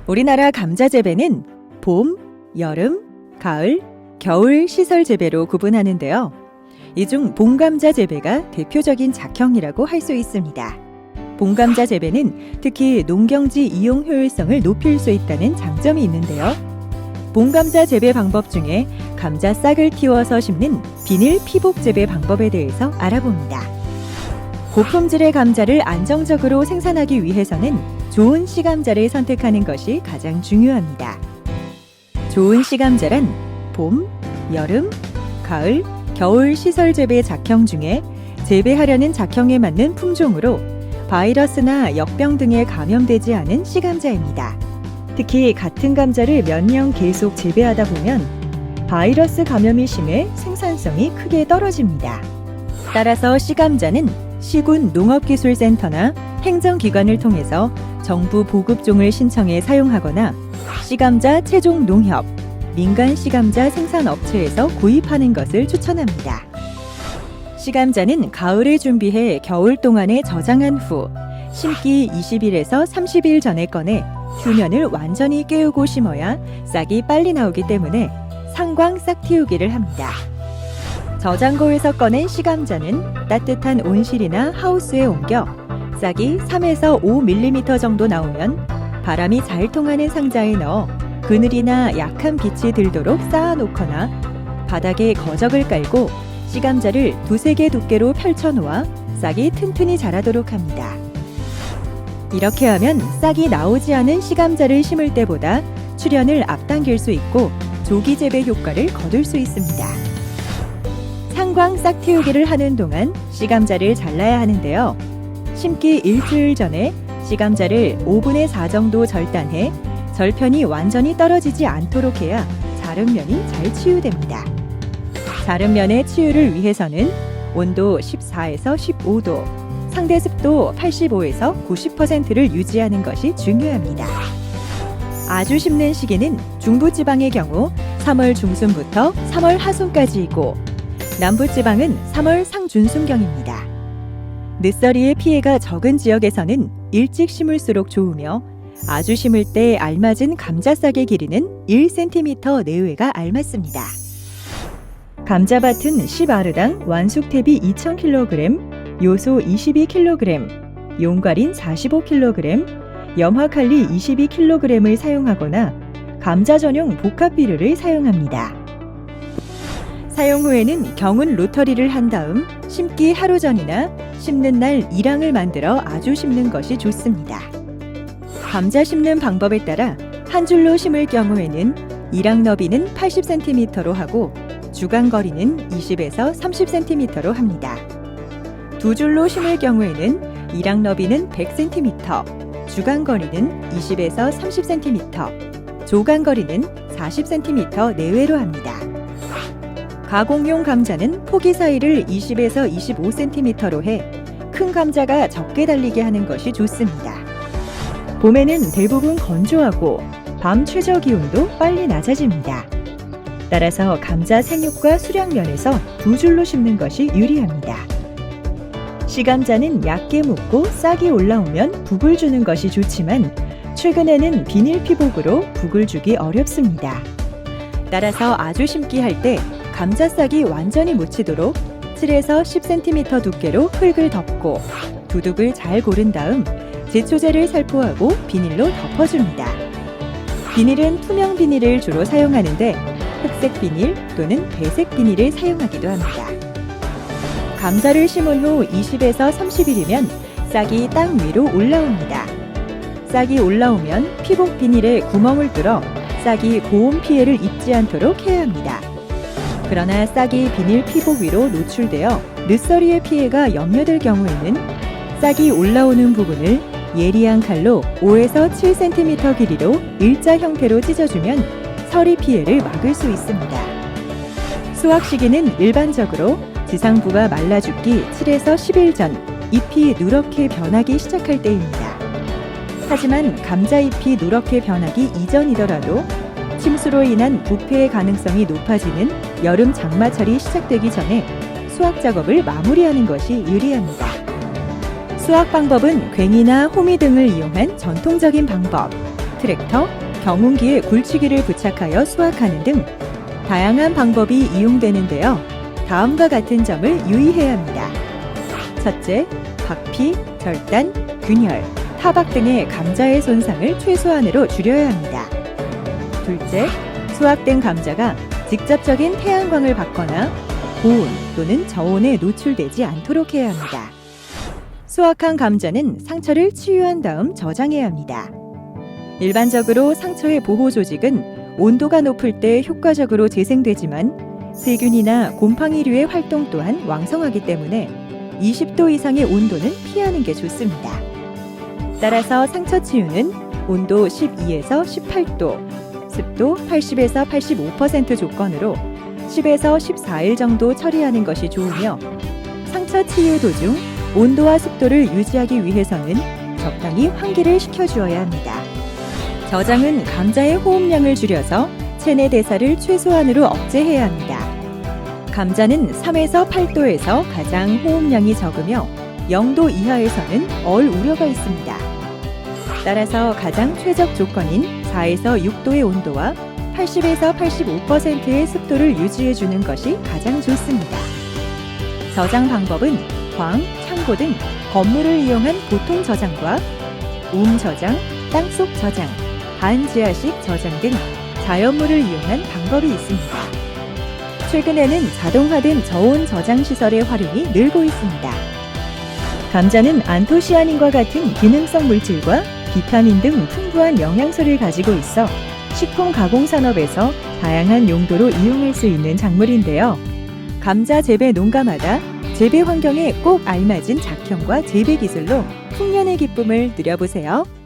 우리나라 감자 재배는 봄, 여름, 가을, 겨울 시설 재배로 구분하는데요. 이 중 봄감자 재배가 대표적인 작형이라고 할 수 있습니다. 봄감자 재배는 특히 농경지 이용 효율성을 높일 수 있다는 장점이 있는데요. 봄감자 재배 방법 중에 감자 싹을 틔워서 심는 비닐 피복 재배 방법에 대해서 알아봅니다. 고품질의 감자를 안정적으로 생산하기 위해서는 좋은 씨감자를 선택하는 것이 가장 중요합니다. 좋은 씨감자란 봄, 여름, 가을, 겨울 시설 재배 작형 중에 재배하려는 작형에 맞는 품종으로 바이러스나 역병 등에 감염되지 않은 씨감자입니다. 특히 같은 감자를 몇 년 계속 재배하다 보면 바이러스 감염이 심해 생산성이 크게 떨어집니다. 따라서 씨감자는 시군 농업기술센터나 행정기관을 통해서 정부 보급종을 신청해 사용하거나 씨감자 채종 농협, 민간 씨감자 생산업체에서 구입하는 것을 추천합니다. 씨감자는 가을에 준비해 겨울 동안에 저장한 후 심기 20일에서 30일 전에 꺼내 표면을 완전히 깨우고 심어야 싹이 빨리 나오기 때문에 상광 싹 틔우기를 합니다. 저장고에서 꺼낸 씨감자는 따뜻한 온실이나 하우스에 옮겨 싹이 3에서 5mm 정도 나오면 바람이 잘 통하는 상자에 넣어 그늘이나 약한 빛이 들도록 쌓아놓거나 바닥에 거적을 깔고 씨감자를 2-3개 두께로 펼쳐놓아 싹이 튼튼히 자라도록 합니다. 이렇게 하면 싹이 나오지 않은 씨감자를 심을 때보다 출현을 앞당길 수 있고 조기 재배 효과를 거둘 수 있습니다. 상광 싹 틔우기를 하는 동안 씨감자를 잘라야 하는데요. 심기 일주일 전에 씨감자를 5분의 4 정도 절단해 절편이 완전히 떨어지지 않도록 해야 자른 면이 잘 치유됩니다. 자른 면의 치유를 위해서는 온도 14에서 15도, 상대 습도 85에서 90%를 유지하는 것이 중요합니다. 아주 심는 시기는 중부지방의 경우 3월 중순부터 3월 하순까지이고 남부지방은 3월 상준순경입니다. 늦서리의 피해가 적은 지역에서는 일찍 심을수록 좋으며 아주 심을 때 알맞은 감자싹의 길이는 1cm 내외가 알맞습니다. 감자밭은 10아르당 완숙 대비 2000kg, 요소 22kg, 용과린 45kg, 염화칼리 22kg을 사용하거나 감자 전용 복합 비료를 사용합니다. 사용 후에는 경운 로터리를 한 다음 심기 하루 전이나 심는 날 일항을 만들어 아주 심는 것이 좋습니다. 감자 심는 방법에 따라 한 줄로 심을 경우에는 일항 너비는 80cm로 하고 주간 거리는 20에서 30cm로 합니다. 두 줄로 심을 경우에는 일항 너비는 100cm, 주간 거리는 20에서 30cm, 조간 거리는 40cm 내외로 합니다. 가공용 감자는 포기 사이를 20에서 25cm로 해 큰 감자가 적게 달리게 하는 것이 좋습니다. 봄에는 대부분 건조하고 밤 최저 기온도 빨리 낮아집니다. 따라서 감자 생육과 수량 면에서 두 줄로 심는 것이 유리합니다. 씨감자는 얇게 묶고 싹이 올라오면 북을 주는 것이 좋지만 최근에는 비닐 피복으로 북을 주기 어렵습니다. 따라서 아주 심기할 때 감자 싹이 완전히 묻히도록 7에서 10cm 두께로 흙을 덮고 두둑을 잘 고른 다음 제초제를 살포하고 비닐로 덮어줍니다. 비닐은 투명 비닐을 주로 사용하는데 흑색 비닐 또는 배색 비닐을 사용하기도 합니다. 감자를 심은 후 20에서 30일이면 싹이 땅 위로 올라옵니다. 싹이 올라오면 피복 비닐에 구멍을 뚫어 싹이 고온 피해를 입지 않도록 해야 합니다. 그러나 싹이 비닐 피복 위로 노출되어 늦서리의 피해가 염려될 경우에는 싹이 올라오는 부분을 예리한 칼로 5에서 7cm 길이로 일자 형태로 찢어주면 서리 피해를 막을 수 있습니다. 수확 시기는 일반적으로 지상부가 말라 죽기 7에서 10일 전 잎이 누렇게 변하기 시작할 때입니다. 하지만 감자잎이 누렇게 변하기 이전이더라도 침수로 인한 부패의 가능성이 높아지는 여름 장마철이 시작되기 전에 수확 작업을 마무리하는 것이 유리합니다. 수확 방법은 괭이나 호미 등을 이용한 전통적인 방법, 트랙터, 경운기에 굴치기를 부착하여 수확하는 등 다양한 방법이 이용되는데요. 다음과 같은 점을 유의해야 합니다. 첫째, 박피, 절단, 균열, 타박 등의 감자의 손상을 최소한으로 줄여야 합니다. 둘째, 수확된 감자가 직접적인 태양광을 받거나 고온 또는 저온에 노출되지 않도록 해야 합니다. 수확한 감자는 상처를 치유한 다음 저장해야 합니다. 일반적으로 상처의 보호 조직은 온도가 높을 때 효과적으로 재생되지만 세균이나 곰팡이류의 활동 또한 왕성하기 때문에 20도 이상의 온도는 피하는 게 좋습니다. 따라서 상처 치유는 온도 12에서 18도, 습도 80에서 85% 조건으로 10에서 14일 정도 처리하는 것이 좋으며 상처 치유 도중 온도와 습도를 유지하기 위해서는 적당히 환기를 시켜주어야 합니다. 저장은 감자의 호흡량을 줄여서 체내 대사를 최소한으로 억제해야 합니다. 감자는 3에서 8도에서 가장 호흡량이 적으며 0도 이하에서는 얼 우려가 있습니다. 따라서 가장 최적 조건인 4에서 6도의 온도와 80에서 85%의 습도를 유지해 주는 것이 가장 좋습니다. 저장 방법은 광, 창고 등 건물을 이용한 보통 저장과 저장, 땅속 저장, 반지하식 저장 등 자연물을 이용한 방법이 있습니다. 최근에는 자동화된 저온 저장 시설의 활용이 늘고 있습니다. 감자는 안토시아닌과 같은 기능성 물질과 비타민 등 풍부한 영양소를 가지고 있어 식품 가공 산업에서 다양한 용도로 이용할 수 있는 작물인데요. 감자 재배 농가마다 재배 환경에 꼭 알맞은 작형과 재배 기술로 풍년의 기쁨을 누려보세요.